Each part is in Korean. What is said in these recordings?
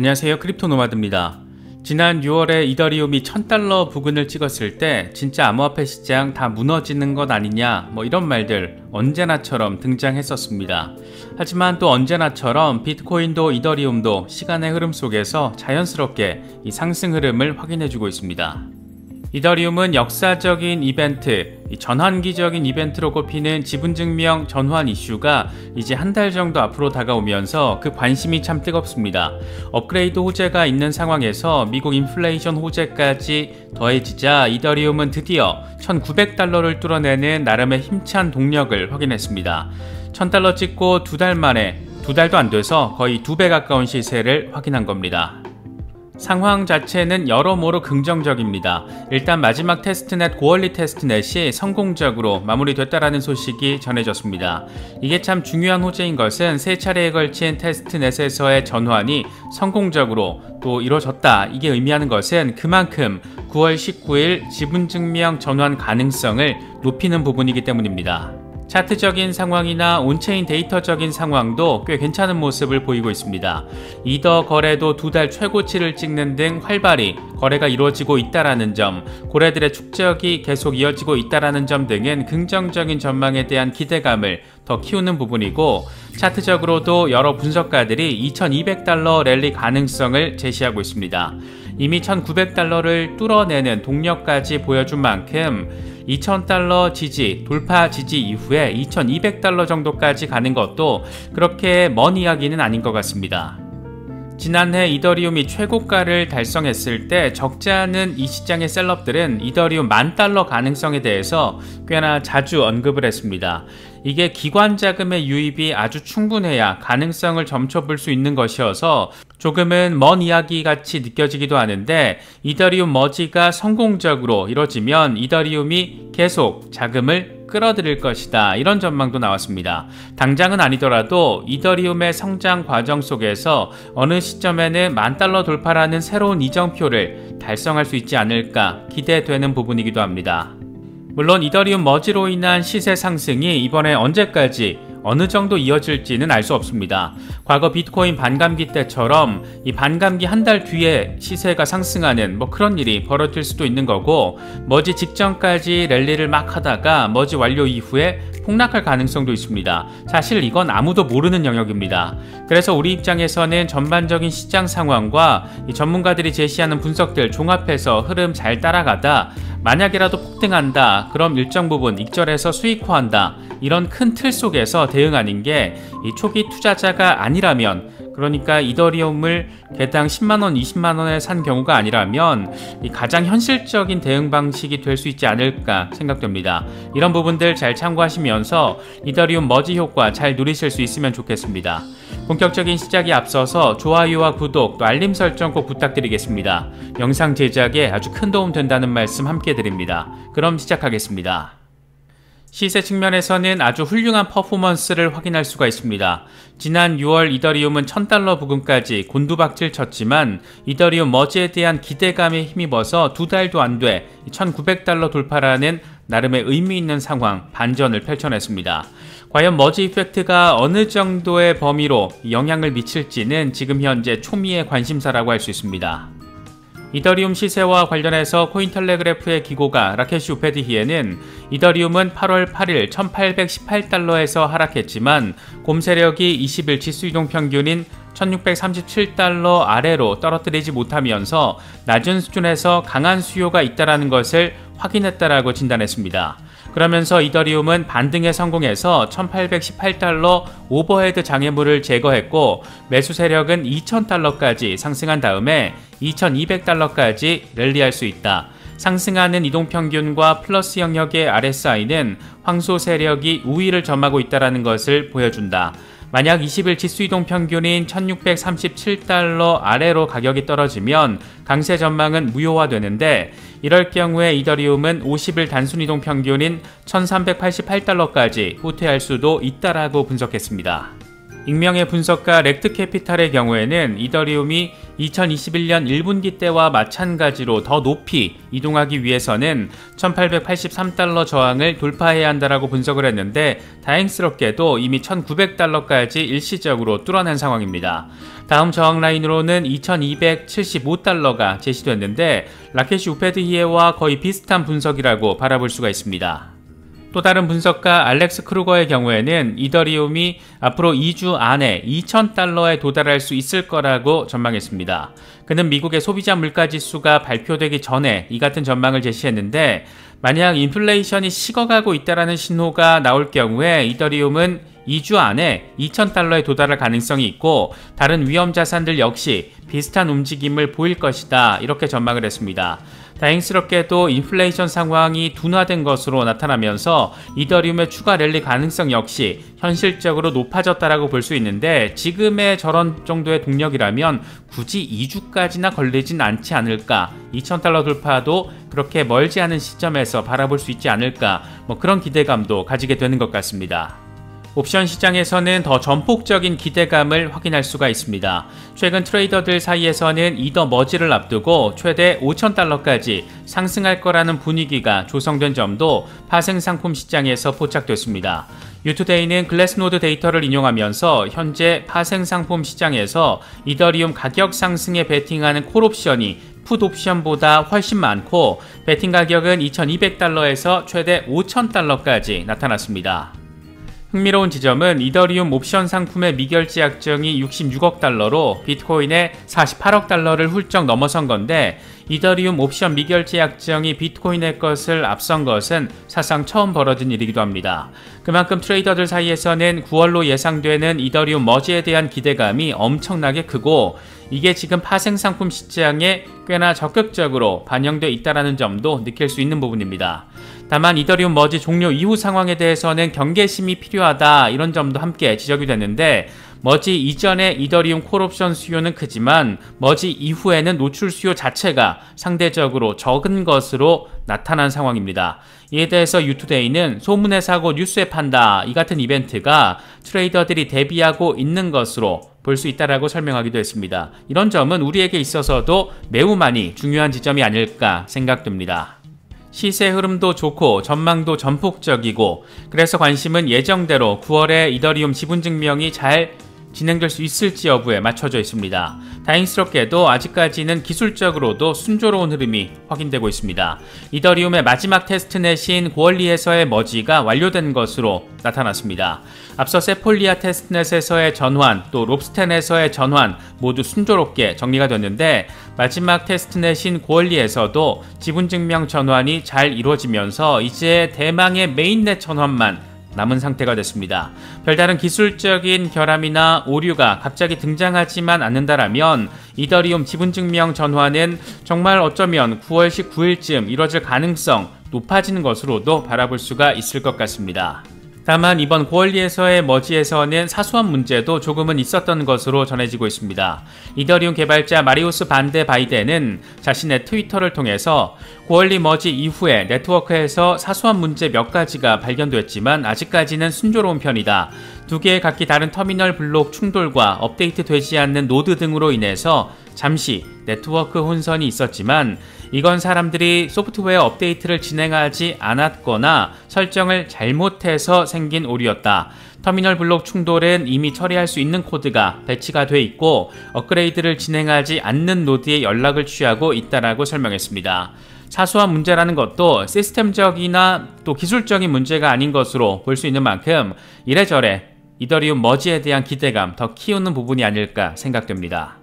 안녕하세요, 크립토노마드입니다. 지난 6월에 이더리움이 $1000 부근을 찍었을 때 진짜 암호화폐 시장 다 무너지는 것 아니냐 이런 말들 언제나처럼 등장했었습니다. 하지만 또 언제나처럼 비트코인도 이더리움도 시간의 흐름 속에서 자연스럽게 이 상승 흐름을 확인해주고 있습니다. 이더리움은 역사적인 이벤트, 전환기적인 이벤트로 꼽히는 지분증명 전환 이슈가 이제 한 달 정도 앞으로 다가오면서 그 관심이 참 뜨겁습니다. 업그레이드 호재가 있는 상황에서 미국 인플레이션 호재까지 더해지자 이더리움은 드디어 $1900를 뚫어내는 나름의 힘찬 동력을 확인했습니다. $1000 찍고 두 달 만에, 두 달도 안 돼서 거의 2배 가까운 시세를 확인한 겁니다. 상황 자체는 여러모로 긍정적입니다. 일단 마지막 테스트넷 고원리 테스트넷이 성공적으로 마무리됐다라는 소식이 전해졌습니다. 이게 참 중요한 호재인 것은 세 차례에 걸친 테스트넷에서의 전환이 성공적으로 또 이루어졌다. 이게 의미하는 것은 그만큼 9월 19일 지분증명 전환 가능성을 높이는 부분이기 때문입니다. 차트적인 상황이나 온체인 데이터적인 상황도 꽤 괜찮은 모습을 보이고 있습니다. 이더 거래도 두 달 최고치를 찍는 등 활발히 거래가 이루어지고 있다라는 점, 고래들의 축적이 계속 이어지고 있다라는 점 등은 긍정적인 전망에 대한 기대감을 더 키우는 부분이고, 차트적으로도 여러 분석가들이 $2200 랠리 가능성을 제시하고 있습니다. 이미 $1900를 뚫어내는 동력까지 보여준 만큼 $2000 지지, 돌파 지지 이후에 $2200 정도까지 가는 것도 그렇게 먼 이야기는 아닌 것 같습니다. 지난해 이더리움이 최고가를 달성했을 때 적지 않은 이 시장의 셀럽들은 이더리움 $10,000 가능성에 대해서 꽤나 자주 언급을 했습니다. 이게 기관 자금의 유입이 아주 충분해야 가능성을 점쳐볼 수 있는 것이어서 조금은 먼 이야기 같이 느껴지기도 하는데, 이더리움 머지가 성공적으로 이뤄지면 이더리움이 계속 자금을 끌어들일 것이다, 이런 전망도 나왔습니다. 당장은 아니더라도 이더리움의 성장 과정 속에서 어느 시점에는 $10,000 돌파라는 새로운 이정표를 달성할 수 있지 않을까 기대되는 부분이기도 합니다. 물론 이더리움 머지로 인한 시세 상승이 이번에 언제까지 어느 정도 이어질지는 알 수 없습니다. 과거 비트코인 반감기 때처럼 이 반감기 한 달 뒤에 시세가 상승하는 그런 일이 벌어질 수도 있는 거고, 머지 직전까지 랠리를 막 하다가 머지 완료 이후에 폭락할 가능성도 있습니다. 사실 이건 아무도 모르는 영역입니다. 그래서 우리 입장에서는 전반적인 시장 상황과 이 전문가들이 제시하는 분석들 종합해서 흐름 잘 따라가다 만약이라도 폭등한다, 그럼 일정 부분 익절해서 수익화한다, 이런 큰 틀 속에서 대응하는 게 이 초기 투자자가 아니라면, 그러니까 이더리움을 개당 10만원, 20만원에 산 경우가 아니라면 이 가장 현실적인 대응 방식이 될 수 있지 않을까 생각됩니다. 이런 부분들 잘 참고하시면서 이더리움 머지 효과 잘 누리실 수 있으면 좋겠습니다. 본격적인 시작에 앞서서 좋아요와 구독 또 알림 설정 꼭 부탁드리겠습니다. 영상 제작에 아주 큰 도움 된다는 말씀 함께 드립니다. 그럼 시작하겠습니다. 시세 측면에서는 아주 훌륭한 퍼포먼스를 확인할 수가 있습니다. 지난 6월 이더리움은 $1000 부근까지 곤두박질 쳤지만 이더리움 머지에 대한 기대감에 힘입어서 두 달도 안 돼 $1900 돌파라는 나름의 의미 있는 상황, 반전을 펼쳐냈습니다. 과연 머지 이펙트가 어느 정도의 범위로 영향을 미칠지는 지금 현재 초미의 관심사라고 할 수 있습니다. 이더리움 시세와 관련해서 코인텔레그래프의 기고가 라케시 우페디히에는 이더리움은 8월 8일 $1818에서 하락했지만 곰 세력이 20일 지수이동 평균인 $1637 아래로 떨어뜨리지 못하면서 낮은 수준에서 강한 수요가 있다는 것을 확인했다라고 진단했습니다. 그러면서 이더리움은 반등에 성공해서 $1818 오버헤드 장애물을 제거했고, 매수 세력은 $2000까지 상승한 다음에 $2200까지 랠리할 수 있다. 상승하는 이동평균과 플러스 영역의 RSI는 황소 세력이 우위를 점하고 있다는 것을 보여준다. 만약 20일 지수이동 평균인 $1637 아래로 가격이 떨어지면 강세 전망은 무효화되는데, 이럴 경우에 이더리움은 50일 단순이동 평균인 $1388까지 후퇴할 수도 있다라고 분석했습니다. 익명의 분석가 렉트캐피탈의 경우에는 이더리움이 2021년 1분기 때와 마찬가지로 더 높이 이동하기 위해서는 1883달러 저항을 돌파해야 한다라고 분석을 했는데 다행스럽게도 이미 1900달러까지 일시적으로 뚫어낸 상황입니다. 다음 저항 라인으로는 2275달러가 제시됐는데 라케시 우페드히에와 거의 비슷한 분석이라고 바라볼 수가 있습니다. 또 다른 분석가 알렉스 크루거의 경우에는 이더리움이 앞으로 2주 안에 2000달러에 도달할 수 있을 거라고 전망했습니다. 그는 미국의 소비자 물가지수가 발표되기 전에 이 같은 전망을 제시했는데 만약 인플레이션이 식어가고 있다는 신호가 나올 경우에 이더리움은 2주 안에 2000달러에 도달할 가능성이 있고 다른 위험 자산들 역시 비슷한 움직임을 보일 것이다 이렇게 전망을 했습니다. 다행스럽게도 인플레이션 상황이 둔화된 것으로 나타나면서 이더리움의 추가 랠리 가능성 역시 현실적으로 높아졌다라고 볼 수 있는데 지금의 저런 정도의 동력이라면 굳이 2주까지나 걸리진 않지 않을까, 2000달러 돌파도 그렇게 멀지 않은 시점에서 바라볼 수 있지 않을까, 그런 기대감도 가지게 되는 것 같습니다. 옵션 시장에서는 더 전폭적인 기대감을 확인할 수가 있습니다. 최근 트레이더들 사이에서는 이더 머지를 앞두고 최대 5,000달러까지 상승할 거라는 분위기가 조성된 점도 파생상품 시장에서 포착됐습니다. 유투데이는 글래스노드 데이터를 인용하면서 현재 파생상품 시장에서 이더리움 가격 상승에 베팅하는 콜옵션이 풋옵션보다 훨씬 많고 베팅 가격은 2,200달러에서 최대 5,000달러까지 나타났습니다. 흥미로운 지점은 이더리움 옵션 상품의 미결제 약정이 66억 달러로 비트코인의 48억 달러를 훌쩍 넘어선 건데 이더리움 옵션 미결제 약정이 비트코인의 것을 앞선 것은 사상 처음 벌어진 일이기도 합니다. 그만큼 트레이더들 사이에서는 9월로 예상되는 이더리움 머지에 대한 기대감이 엄청나게 크고 이게 지금 파생상품 시장에 꽤나 적극적으로 반영돼 있다는 점도 느낄 수 있는 부분입니다. 다만 이더리움 머지 종료 이후 상황에 대해서는 경계심이 필요하다 이런 점도 함께 지적이 됐는데 머지 이전의 이더리움 콜옵션 수요는 크지만 머지 이후에는 노출 수요 자체가 상대적으로 적은 것으로 나타난 상황입니다. 이에 대해서 유투데이는 소문의 사고 뉴스의 판다 이 같은 이벤트가 트레이더들이 대비하고 있는 것으로 볼 수 있다라고 설명하기도 했습니다. 이런 점은 우리에게 있어서도 매우 많이 중요한 지점이 아닐까 생각됩니다. 시세 흐름도 좋고 전망도 전폭적이고 그래서 관심은 예정대로 9월에 이더리움 지분 증명이 잘 진행될 수 있을지 여부에 맞춰져 있습니다. 다행스럽게도 아직까지는 기술적으로도 순조로운 흐름이 확인되고 있습니다. 이더리움의 마지막 테스트넷인 고얼리에서의 머지가 완료된 것으로 나타났습니다. 앞서 세폴리아 테스트넷에서의 전환, 또 롭스텐에서의 전환 모두 순조롭게 정리가 됐는데 마지막 테스트넷인 고얼리에서도 지분증명 전환이 잘 이루어지면서 이제 대망의 메인넷 전환만 남은 상태가 됐습니다. 별다른 기술적인 결함이나 오류가 갑자기 등장하지만 않는다라면 이더리움 지분증명 전환은 정말 어쩌면 9월 19일쯤 이뤄질 가능성 높아지는 것으로도 바라볼 수가 있을 것 같습니다. 다만 이번 고얼리에서의 머지에서는 사소한 문제도 조금은 있었던 것으로 전해지고 있습니다. 이더리움 개발자 마리우스 반데 바이덴은 자신의 트위터를 통해서 고얼리 머지 이후에 네트워크에서 사소한 문제 몇 가지가 발견됐지만 아직까지는 순조로운 편이다. 두 개의 각기 다른 터미널 블록 충돌과 업데이트 되지 않는 노드 등으로 인해서 잠시 네트워크 혼선이 있었지만 이건 사람들이 소프트웨어 업데이트를 진행하지 않았거나 설정을 잘못해서 생긴 오류였다. 터미널 블록 충돌은 이미 처리할 수 있는 코드가 배치가 돼 있고 업그레이드를 진행하지 않는 노드에 연락을 취하고 있다라고 설명했습니다. 사소한 문제라는 것도 시스템적이나 또 기술적인 문제가 아닌 것으로 볼 수 있는 만큼 이래저래 이더리움 머지에 대한 기대감 더 키우는 부분이 아닐까 생각됩니다.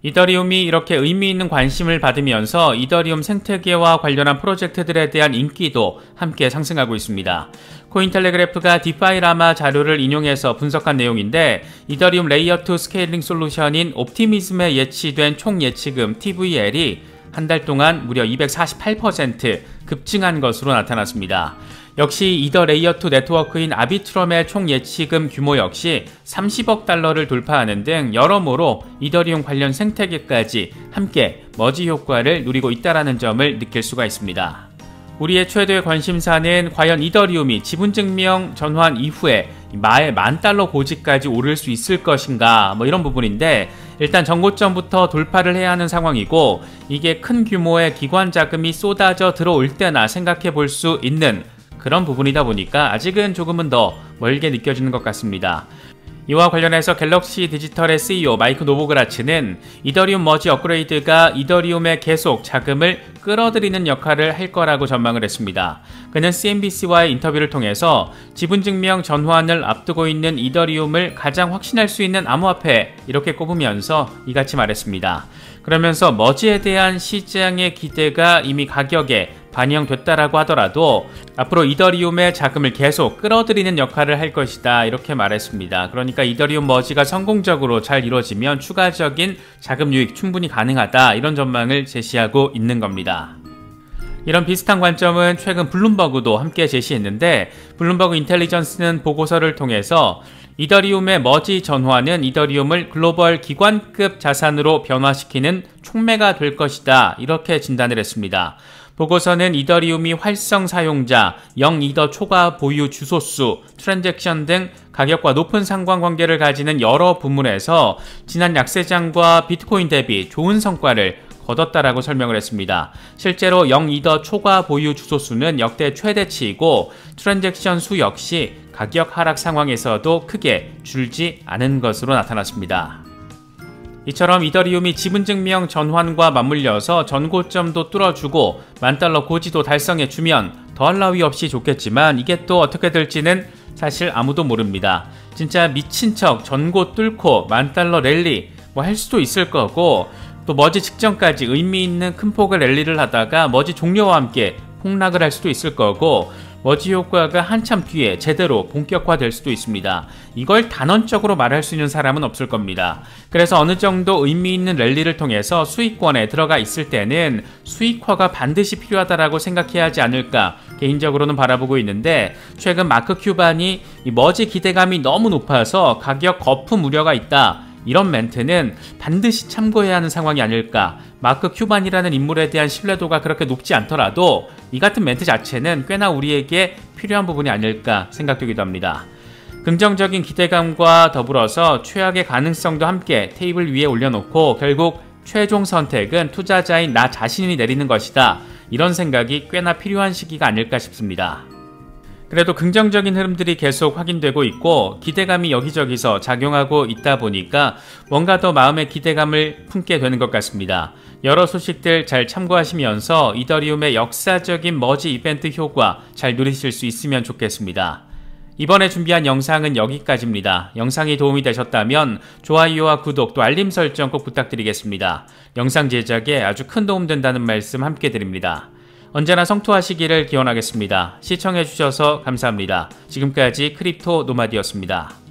이더리움이 이렇게 의미 있는 관심을 받으면서 이더리움 생태계와 관련한 프로젝트들에 대한 인기도 함께 상승하고 있습니다. 코인텔레그래프가 디파이라마 자료를 인용해서 분석한 내용인데 이더리움 레이어2 스케일링 솔루션인 옵티미즘에 예치된 총 예치금 TVL이 한 달 동안 무려 248% 급증한 것으로 나타났습니다. 역시 이더 레이어2 네트워크인 아비트럼의 총 예치금 규모 역시 30억 달러를 돌파하는 등 여러모로 이더리움 관련 생태계까지 함께 머지 효과를 누리고 있다는 점을 느낄 수가 있습니다. 우리의 최대 관심사는 과연 이더리움이 지분증명 전환 이후에 마의 $10,000 고지까지 오를 수 있을 것인가 이런 부분인데 일단 전고점부터 돌파를 해야 하는 상황이고 이게 큰 규모의 기관 자금이 쏟아져 들어올 때나 생각해 볼 수 있는 그런 부분이다 보니까 아직은 조금은 더 멀게 느껴지는 것 같습니다. 이와 관련해서 갤럭시 디지털의 CEO 마이크 노보그라츠는 이더리움 머지 업그레이드가 이더리움에 계속 자금을 끌어들이는 역할을 할 거라고 전망을 했습니다. 그는 CNBC와의 인터뷰를 통해서 지분증명 전환을 앞두고 있는 이더리움을 가장 확신할 수 있는 암호화폐 이렇게 꼽으면서 이같이 말했습니다. 그러면서 머지에 대한 시장의 기대가 이미 가격에 반영됐다라고 하더라도 앞으로 이더리움의 자금을 계속 끌어들이는 역할을 할 것이다 이렇게 말했습니다. 그러니까 이더리움 머지가 성공적으로 잘 이루어지면 추가적인 자금 유입 충분히 가능하다 이런 전망을 제시하고 있는 겁니다. 이런 비슷한 관점은 최근 블룸버그도 함께 제시했는데 블룸버그 인텔리전스는 보고서를 통해서 이더리움의 머지 전환은 이더리움을 글로벌 기관급 자산으로 변화시키는 촉매가 될 것이다 이렇게 진단을 했습니다. 보고서는 이더리움이 활성 사용자, 0이더 초과 보유 주소수, 트랜잭션 등 가격과 높은 상관관계를 가지는 여러 부문에서 지난 약세장과 비트코인 대비 좋은 성과를 거뒀다라고 설명을 했습니다. 실제로 0이더 초과 보유 주소수는 역대 최대치이고 트랜잭션 수 역시 가격 하락 상황에서도 크게 줄지 않은 것으로 나타났습니다. 이처럼 이더리움이 지분증명 전환과 맞물려서 전고점도 뚫어주고 $10,000 고지도 달성해주면 더할 나위 없이 좋겠지만 이게 또 어떻게 될지는 사실 아무도 모릅니다. 진짜 미친 척 전고 뚫고 $10,000 랠리 뭐 할 수도 있을 거고 또 머지 직전까지 의미 있는 큰 폭의 랠리를 하다가 머지 종료와 함께 폭락을 할 수도 있을 거고 머지 효과가 한참 뒤에 제대로 본격화될 수도 있습니다. 이걸 단언적으로 말할 수 있는 사람은 없을 겁니다. 그래서 어느 정도 의미 있는 랠리를 통해서 수익권에 들어가 있을 때는 수익화가 반드시 필요하다라고 생각해야 하지 않을까 개인적으로는 바라보고 있는데 최근 마크 큐반이 이 머지 기대감이 너무 높아서 가격 거품 우려가 있다. 이런 멘트는 반드시 참고해야 하는 상황이 아닐까. 마크 큐반이라는 인물에 대한 신뢰도가 그렇게 높지 않더라도 이 같은 멘트 자체는 꽤나 우리에게 필요한 부분이 아닐까 생각되기도 합니다. 긍정적인 기대감과 더불어서 최악의 가능성도 함께 테이블 위에 올려놓고 결국 최종 선택은 투자자인 나 자신이 내리는 것이다. 이런 생각이 꽤나 필요한 시기가 아닐까 싶습니다. 그래도 긍정적인 흐름들이 계속 확인되고 있고 기대감이 여기저기서 작용하고 있다 보니까 뭔가 더 마음의 기대감을 품게 되는 것 같습니다. 여러 소식들 잘 참고하시면서 이더리움의 역사적인 머지 이벤트 효과 잘 누리실 수 있으면 좋겠습니다. 이번에 준비한 영상은 여기까지입니다. 영상이 도움이 되셨다면 좋아요와 구독 또 알림 설정 꼭 부탁드리겠습니다. 영상 제작에 아주 큰 도움 된다는 말씀 함께 드립니다. 언제나 성투하시기를 기원하겠습니다. 시청해주셔서 감사합니다. 지금까지 크립토 노마디였습니다.